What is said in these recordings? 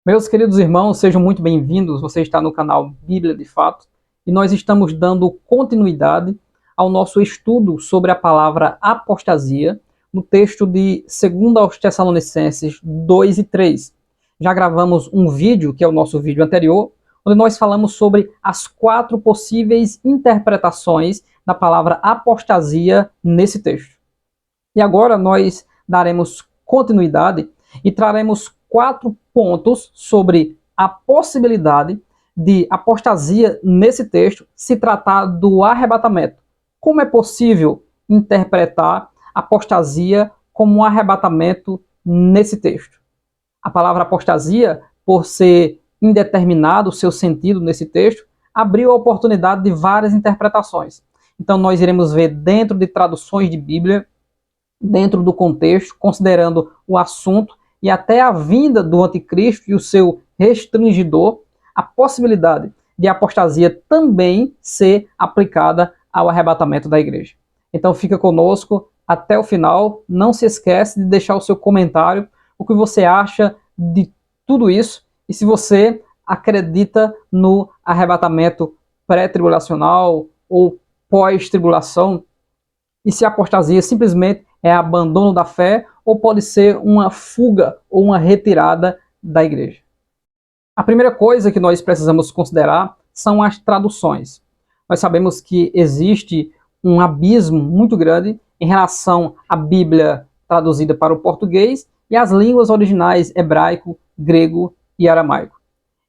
Meus queridos irmãos, sejam muito bem-vindos. Você está no canal Bíblia de Fato e nós estamos dando continuidade ao nosso estudo sobre a palavra apostasia no texto de 2 aos Tessalonicenses 2 e 3. Já gravamos um vídeo, que é o nosso vídeo anterior, onde nós falamos sobre as 4 possíveis interpretações da palavra apostasia nesse texto. E agora nós daremos continuidade e traremos 4 pontos sobre a possibilidade de apostasia nesse texto se tratar do arrebatamento. Como é possível interpretar apostasia como um arrebatamento nesse texto? A palavra apostasia, por ser indeterminado o seu sentido nesse texto, abriu a oportunidade de várias interpretações. Então nós iremos ver dentro de traduções de Bíblia, dentro do contexto, considerando o assunto e até a vinda do anticristo e o seu restringidor, a possibilidade de apostasia também ser aplicada ao arrebatamento da igreja. Então fica conosco até o final, não se esquece de deixar o seu comentário, o que você acha de tudo isso e se você acredita no arrebatamento pré-tribulacional ou pós-tribulação, e se a apostasia simplesmente é abandono da fé ou pode ser uma fuga ou uma retirada da igreja. A primeira coisa que nós precisamos considerar são as traduções. Nós sabemos que existe um abismo muito grande em relação à Bíblia traduzida para o português e as línguas originais hebraico, grego e aramaico.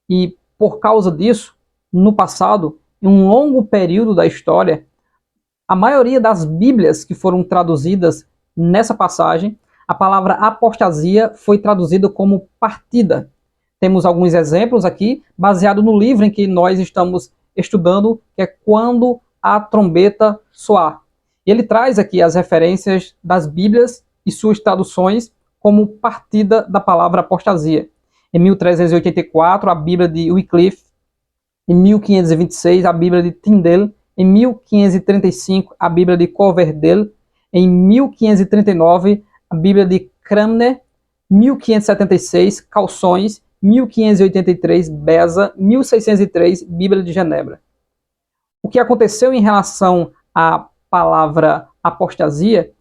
E por causa disso, no passado, em um longo período da história, a maioria das Bíblias que foram traduzidas nessa passagem, a palavra apostasia foi traduzida como partida. Temos alguns exemplos aqui, baseado no livro em que nós estamos estudando, que é Quando a Trombeta Soar. Ele traz aqui as referências das Bíblias e suas traduções como partida da palavra apostasia. Em 1384, a Bíblia de Wycliffe. Em 1526, a Bíblia de Tyndale. Em 1535, a Bíblia de Coverdale. Em 1539, a Bíblia de Cranmer. 1576, Calções. 1583, Beza. 1603, Bíblia de Genebra. O que aconteceu em relação à palavra apostasia,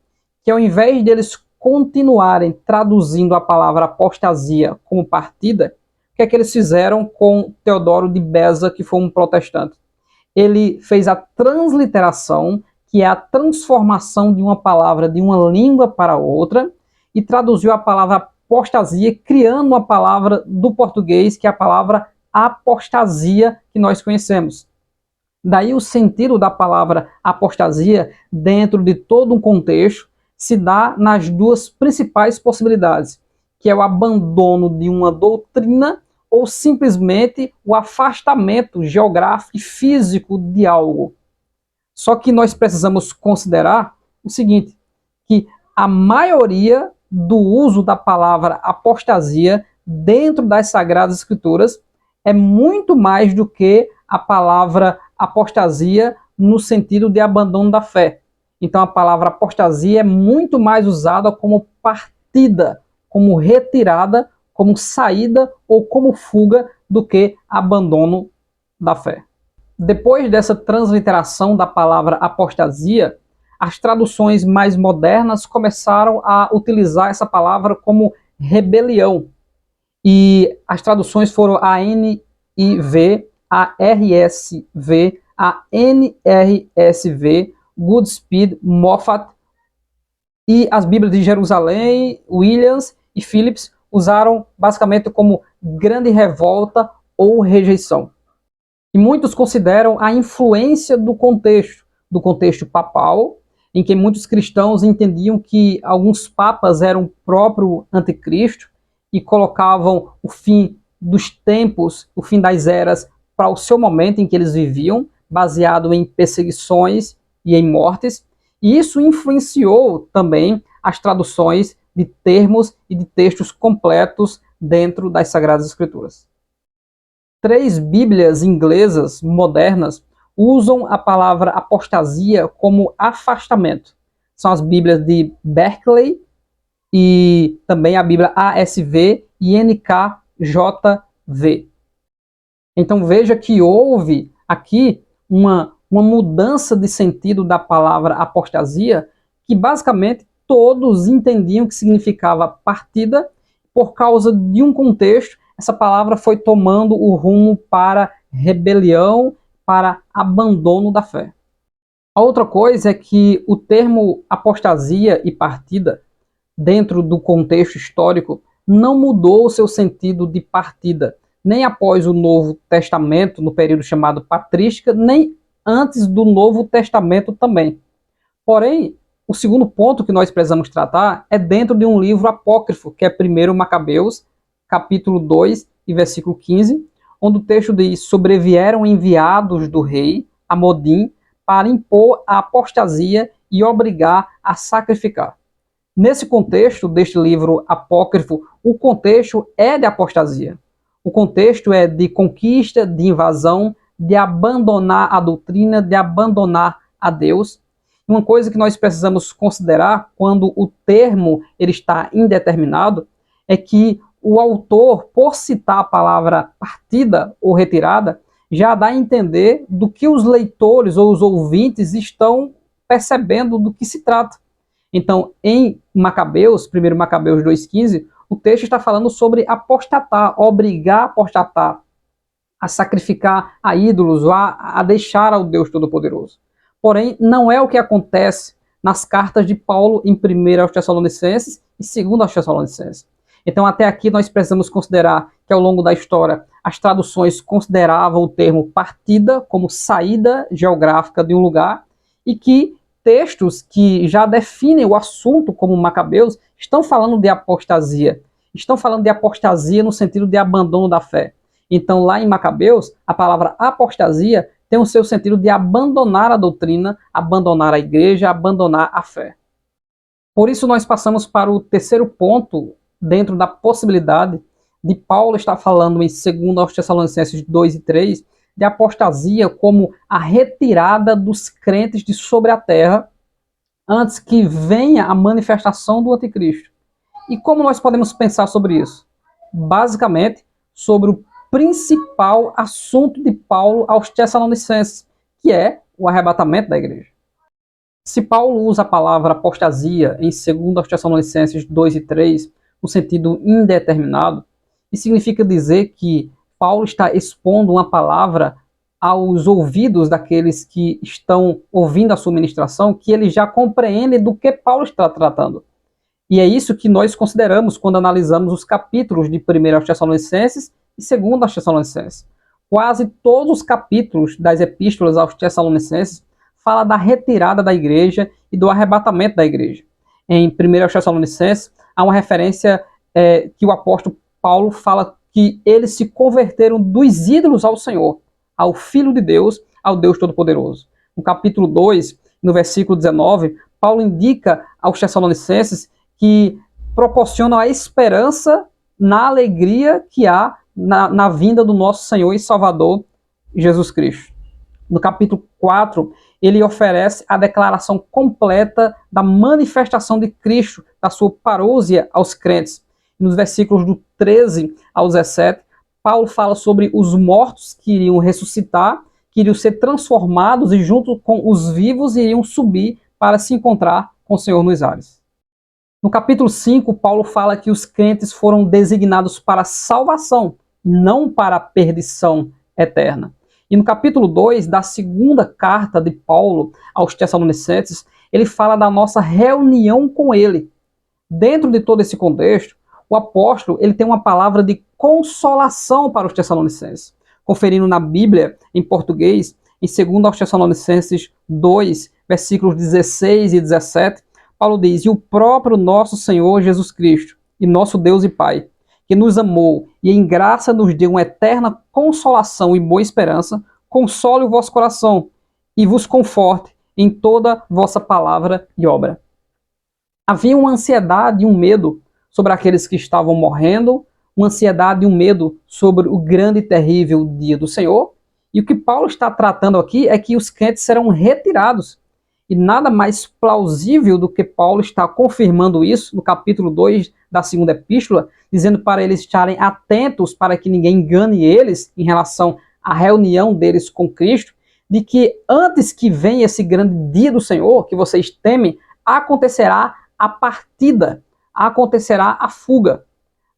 que ao invés deles continuarem traduzindo a palavra apostasia como partida, o que é que eles fizeram com Teodoro de Beza, que foi um protestante? Ele fez a transliteração, que é a transformação de uma palavra de uma língua para outra, e traduziu a palavra apostasia, criando uma palavra do português, que é a palavra apostasia que nós conhecemos. Daí o sentido da palavra apostasia, dentro de todo um contexto, se dá nas duas principais possibilidades, que é o abandono de uma doutrina ou simplesmente o afastamento geográfico e físico de algo. Só que nós precisamos considerar o seguinte, que a maioria do uso da palavra apostasia dentro das Sagradas Escrituras é muito mais do que a palavra apostasia no sentido de abandono da fé. Então a palavra apostasia é muito mais usada como partida, como retirada, como saída ou como fuga do que abandono da fé. Depois dessa transliteração da palavra apostasia, as traduções mais modernas começaram a utilizar essa palavra como rebelião. E as traduções foram a NIV, a RSV, a NRSV, Goodspeed, Moffat, e as Bíblias de Jerusalém, Williams e Phillips usaram basicamente como grande revolta ou rejeição. E muitos consideram a influência do contexto papal, em que muitos cristãos entendiam que alguns papas eram o próprio anticristo e colocavam o fim dos tempos, o fim das eras, para o seu momento em que eles viviam, baseado em perseguições e em mortes. E isso influenciou também as traduções de termos e de textos completos dentro das Sagradas Escrituras. 3 Bíblias inglesas modernas usam a palavra apostasia como afastamento. São as Bíblias de Berkeley e também a Bíblia ASV e NKJV. vê. Então veja que houve aqui uma mudança de sentido da palavra apostasia, que basicamente todos entendiam que significava partida. Por causa de um contexto, essa palavra foi tomando o rumo para rebelião, para abandono da fé. A outra coisa é que o termo apostasia e partida, dentro do contexto histórico, não mudou o seu sentido de partida, nem após o Novo Testamento, no período chamado patrística, nem antes do Novo Testamento também. Porém, o segundo ponto que nós precisamos tratar é dentro de um livro apócrifo, que é 1 Macabeus, capítulo 2 e versículo 15, onde o texto diz: sobrevieram enviados do rei a Modim para impor a apostasia e obrigar a sacrificar. Nesse contexto deste livro apócrifo, o contexto é de apostasia. O contexto é de conquista, de invasão, de abandonar a doutrina, de abandonar a Deus. Uma coisa que nós precisamos considerar quando o termo ele está indeterminado é que o autor, por citar a palavra partida ou retirada, já dá a entender do que os leitores ou os ouvintes estão percebendo do que se trata. Então, em Macabeus, 1 Macabeus 2,15, o texto está falando sobre apostatar, obrigar a apostatar, a sacrificar a ídolos, ou a deixar ao Deus Todo-Poderoso. Porém, não é o que acontece nas cartas de Paulo em 1 aos Tessalonicenses e 2 aos Tessalonicenses. Então, até aqui nós precisamos considerar que ao longo da história as traduções consideravam o termo partida como saída geográfica de um lugar e que textos que já definem o assunto como Macabeus estão falando de apostasia. Estão falando de apostasia no sentido de abandono da fé. Então, lá em Macabeus, a palavra apostasia tem o seu sentido de abandonar a doutrina, abandonar a igreja, abandonar a fé. Por isso, nós passamos para o terceiro ponto, dentro da possibilidade de Paulo estar falando em 2 aos Tessalonicenses 2 e 3, de apostasia como a retirada dos crentes de sobre a terra antes que venha a manifestação do anticristo. E como nós podemos pensar sobre isso? Basicamente, sobre o principal assunto de Paulo aos Tessalonicenses, que é o arrebatamento da igreja. Se Paulo usa a palavra apostasia em 2 aos Tessalonicenses 2 e 3, no sentido indeterminado, isso significa dizer que Paulo está expondo uma palavra aos ouvidos daqueles que estão ouvindo a sua ministração, que eles já compreendem do que Paulo está tratando. E é isso que nós consideramos quando analisamos os capítulos de 1 aos Tessalonicenses e 2 aos Tessalonicenses. Quase todos os capítulos das epístolas aos Tessalonicenses falam da retirada da igreja e do arrebatamento da igreja. Em 1 aos Tessalonicenses, há uma referência que o apóstolo Paulo fala que eles se converteram dos ídolos ao Senhor, ao Filho de Deus, ao Deus Todo-Poderoso. No capítulo 2, no versículo 19, Paulo indica aos Tessalonicenses que proporcionam a esperança na alegria que há na vinda do nosso Senhor e Salvador Jesus Cristo. No capítulo 4, ele oferece a declaração completa da manifestação de Cristo, da sua parousia aos crentes. Nos versículos do 13 ao 17, Paulo fala sobre os mortos que iriam ressuscitar, que iriam ser transformados e junto com os vivos iriam subir para se encontrar com o Senhor nos ares. No capítulo 5, Paulo fala que os crentes foram designados para salvação, não para a perdição eterna. E no capítulo 2 da segunda carta de Paulo aos Tessalonicenses, ele fala da nossa reunião com ele. Dentro de todo esse contexto, o apóstolo ele tem uma palavra de consolação para os Tessalonicenses. Conferindo na Bíblia, em português, em 2 aos Tessalonicenses 2, versículos 16 e 17, Paulo diz: e o próprio nosso Senhor Jesus Cristo, e nosso Deus e Pai, que nos amou e em graça nos deu uma eterna consolação e boa esperança, console o vosso coração e vos conforte em toda vossa palavra e obra. Havia uma ansiedade e um medo sobre aqueles que estavam morrendo, uma ansiedade e um medo sobre o grande e terrível dia do Senhor. E o que Paulo está tratando aqui é que os crentes serão retirados. E nada mais plausível do que Paulo estar confirmando isso no capítulo 2 da segunda epístola, dizendo para eles estarem atentos para que ninguém engane eles em relação à reunião deles com Cristo, de que antes que venha esse grande dia do Senhor, que vocês temem, acontecerá a partida, acontecerá a fuga.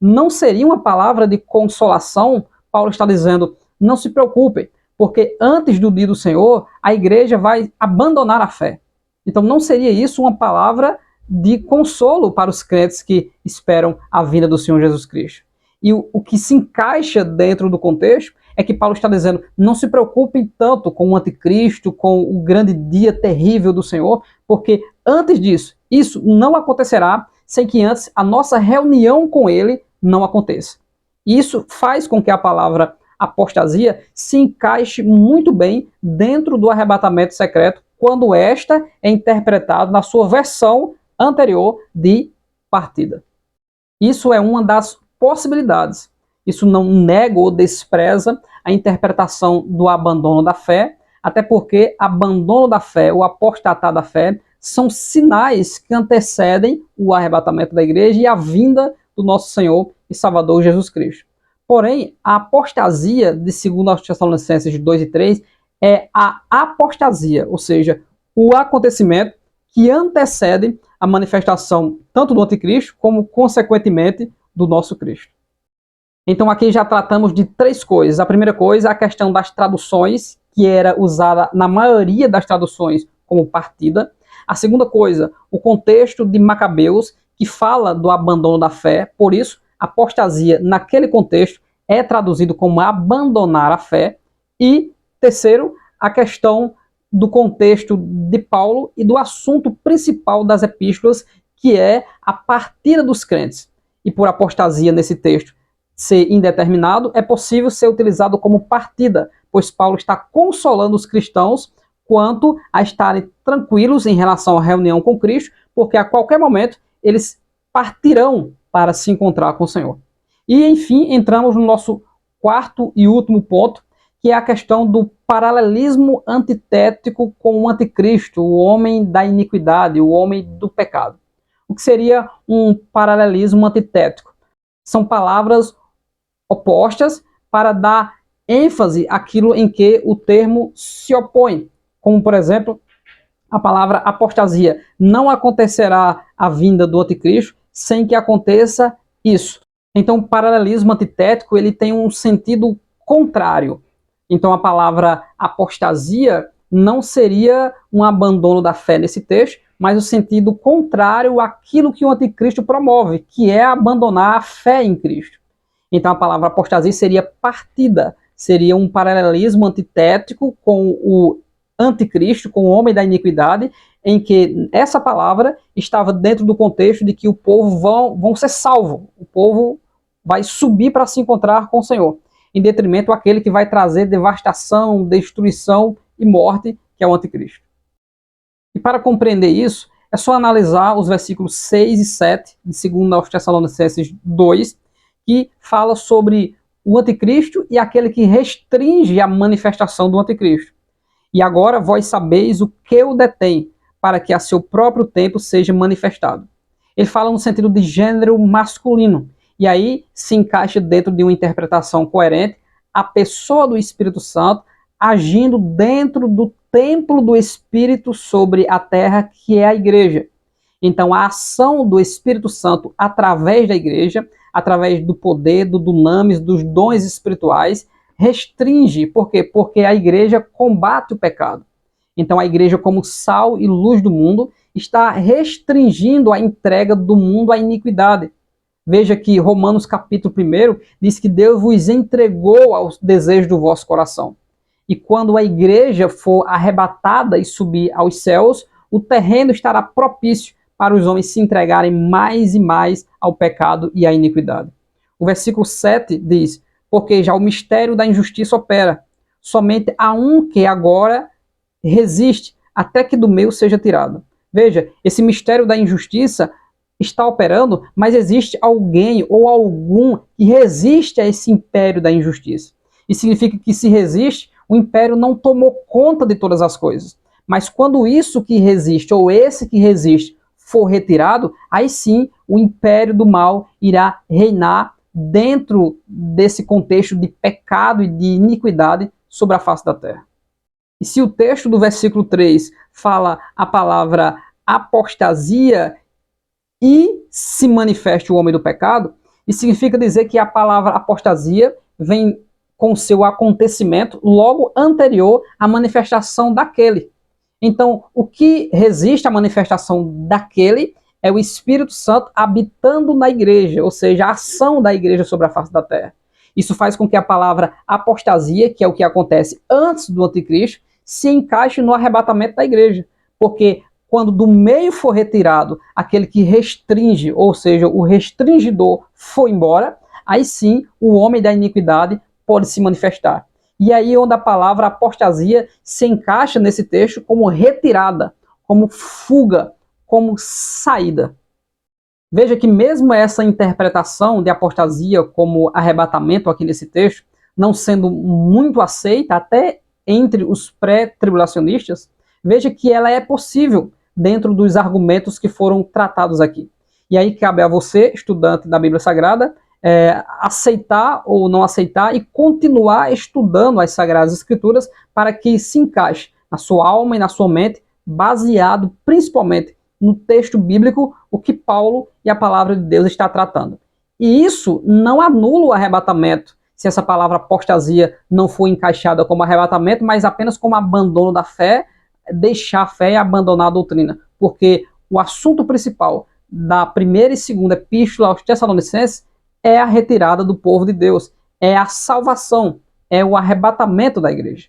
Não seria uma palavra de consolação? Paulo está dizendo, não se preocupem, porque antes do dia do Senhor, a igreja vai abandonar a fé. Então não seria isso uma palavra de consolo para os crentes que esperam a vinda do Senhor Jesus Cristo? E o que se encaixa dentro do contexto é que Paulo está dizendo, não se preocupem tanto com o anticristo, com o grande dia terrível do Senhor, porque antes disso, isso não acontecerá sem que antes a nossa reunião com ele não aconteça. Isso faz com que a palavra apostasia se encaixe muito bem dentro do arrebatamento secreto, quando esta é interpretada na sua versão anterior de partida. Isso é uma das possibilidades. Isso não nega ou despreza a interpretação do abandono da fé, até porque abandono da fé ou apostatar da fé são sinais que antecedem o arrebatamento da igreja e a vinda do nosso Senhor e Salvador Jesus Cristo. Porém, a apostasia de 2 Tessalonicenses 2 e 3 é a apostasia, ou seja, o acontecimento que antecede a manifestação tanto do anticristo como, consequentemente, do nosso Cristo. Então aqui já tratamos de três coisas. A primeira coisa, a questão das traduções, que era usada na maioria das traduções como partida. A segunda coisa, o contexto de Macabeus, que fala do abandono da fé, por isso, apostasia naquele contexto é traduzido como abandonar a fé. E terceiro, a questão do contexto de Paulo e do assunto principal das epístolas, que é a partida dos crentes. E por apostasia nesse texto ser indeterminado, é possível ser utilizado como partida, pois Paulo está consolando os cristãos quanto a estarem tranquilos em relação à reunião com Cristo, porque a qualquer momento eles partirão para se encontrar com o Senhor. E, enfim, entramos no nosso quarto e último ponto, que é a questão do paralelismo antitético com o anticristo, o homem da iniquidade, o homem do pecado. O que seria um paralelismo antitético? São palavras opostas para dar ênfase àquilo em que o termo se opõe. Como, por exemplo, a palavra apostasia. Não acontecerá a vinda do anticristo sem que aconteça isso. Então, o paralelismo antitético ele tem um sentido contrário. Então, a palavra apostasia não seria um abandono da fé nesse texto, mas o sentido contrário àquilo que o anticristo promove, que é abandonar a fé em Cristo. Então, a palavra apostasia seria partida, seria um paralelismo antitético com o anticristo, com o homem da iniquidade, em que essa palavra estava dentro do contexto de que o povo vão ser salvo, o povo vai subir para se encontrar com o Senhor, em detrimento àquele que vai trazer devastação, destruição e morte, que é o anticristo. E para compreender isso, é só analisar os versículos 6 e 7 de 2 Tessalonicenses 2, que fala sobre o anticristo e aquele que restringe a manifestação do anticristo. E agora vós sabeis o que o detém, para que a seu próprio tempo seja manifestado. Ele fala no sentido de gênero masculino, e aí se encaixa dentro de uma interpretação coerente a pessoa do Espírito Santo agindo dentro do templo do Espírito sobre a terra, que é a igreja. Então a ação do Espírito Santo através da igreja, através do poder, do dunamis, dos dons espirituais, restringe. Por quê? Porque a igreja combate o pecado. Então a igreja, como sal e luz do mundo, está restringindo a entrega do mundo à iniquidade. Veja que Romanos capítulo 1 diz que Deus vos entregou aos desejos do vosso coração. E quando a igreja for arrebatada e subir aos céus, o terreno estará propício para os homens se entregarem mais e mais ao pecado e à iniquidade. O versículo 7 diz: porque já o mistério da injustiça opera, somente há um que agora resiste, até que do meio seja tirado. Veja, esse mistério da injustiça está operando, mas existe alguém ou algum que resiste a esse império da injustiça. Isso significa que se resiste, o império não tomou conta de todas as coisas. Mas quando isso que resiste, ou esse que resiste, for retirado, aí sim o império do mal irá reinar dentro desse contexto de pecado e de iniquidade sobre a face da terra. E se o texto do versículo 3 fala a palavra apostasia e se manifeste o homem do pecado, isso significa dizer que a palavra apostasia vem com seu acontecimento logo anterior à manifestação daquele. Então, o que resiste à manifestação daquele é o Espírito Santo habitando na igreja, ou seja, a ação da igreja sobre a face da terra. Isso faz com que a palavra apostasia, que é o que acontece antes do anticristo, se encaixe no arrebatamento da igreja. Porque quando do meio for retirado aquele que restringe, ou seja, o restringidor for embora, aí sim o homem da iniquidade pode se manifestar. E aí onde a palavra apostasia se encaixa nesse texto como retirada, como fuga, como saída. Veja que mesmo essa interpretação de apostasia como arrebatamento aqui nesse texto, não sendo muito aceita até entre os pré-tribulacionistas, veja que ela é possível dentro dos argumentos que foram tratados aqui. E aí cabe a você, estudante da Bíblia Sagrada, aceitar ou não aceitar e continuar estudando as Sagradas Escrituras para que se encaixe na sua alma e na sua mente, baseado principalmente no texto bíblico, o que Paulo e a palavra de Deus está tratando. E isso não anula o arrebatamento, se essa palavra apostasia não for encaixada como arrebatamento, mas apenas como abandono da fé, deixar a fé e abandonar a doutrina. Porque o assunto principal da primeira e segunda epístola aos Tessalonicenses é a retirada do povo de Deus, é a salvação, é o arrebatamento da igreja.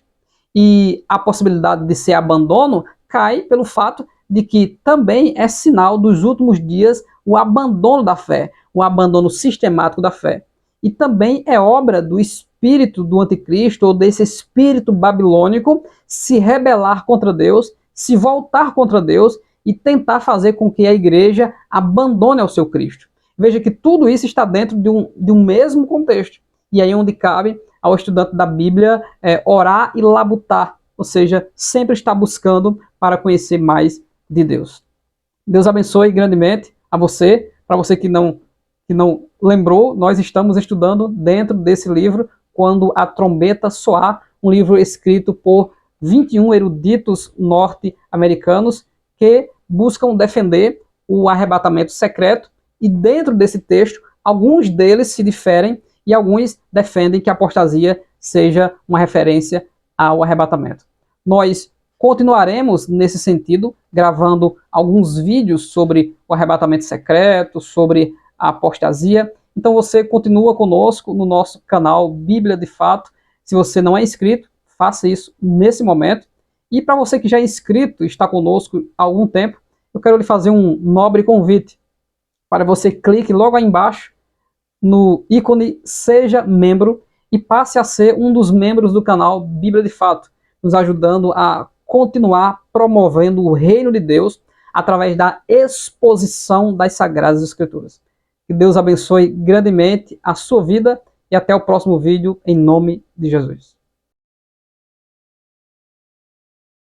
E a possibilidade de ser abandono cai pelo fato de que também é sinal dos últimos dias o abandono da fé, o abandono sistemático da fé. E também é obra do espírito do anticristo, ou desse espírito babilônico, se rebelar contra Deus, se voltar contra Deus e tentar fazer com que a igreja abandone ao seu Cristo. Veja que tudo isso está dentro de um mesmo contexto. E aí onde cabe ao estudante da Bíblia orar e labutar, ou seja, sempre estar buscando para conhecer mais de Deus. Deus abençoe grandemente a você. Para você que não lembrou, nós estamos estudando dentro desse livro, Quando a Trombeta Soar, um livro escrito por 21 eruditos norte-americanos que buscam defender o arrebatamento secreto, e dentro desse texto, alguns deles se diferem e alguns defendem que a apostasia seja uma referência ao arrebatamento. Nós continuaremos nesse sentido, gravando alguns vídeos sobre o arrebatamento secreto, sobre a apostasia. Então você continua conosco no nosso canal Bíblia de Fato. Se você não é inscrito, faça isso nesse momento. E para você que já é inscrito e está conosco há algum tempo, eu quero lhe fazer um nobre convite para você clique logo aí embaixo no ícone Seja Membro e passe a ser um dos membros do canal Bíblia de Fato, nos ajudando a continuar promovendo o reino de Deus através da exposição das Sagradas Escrituras. Que Deus abençoe grandemente a sua vida e até o próximo vídeo, em nome de Jesus.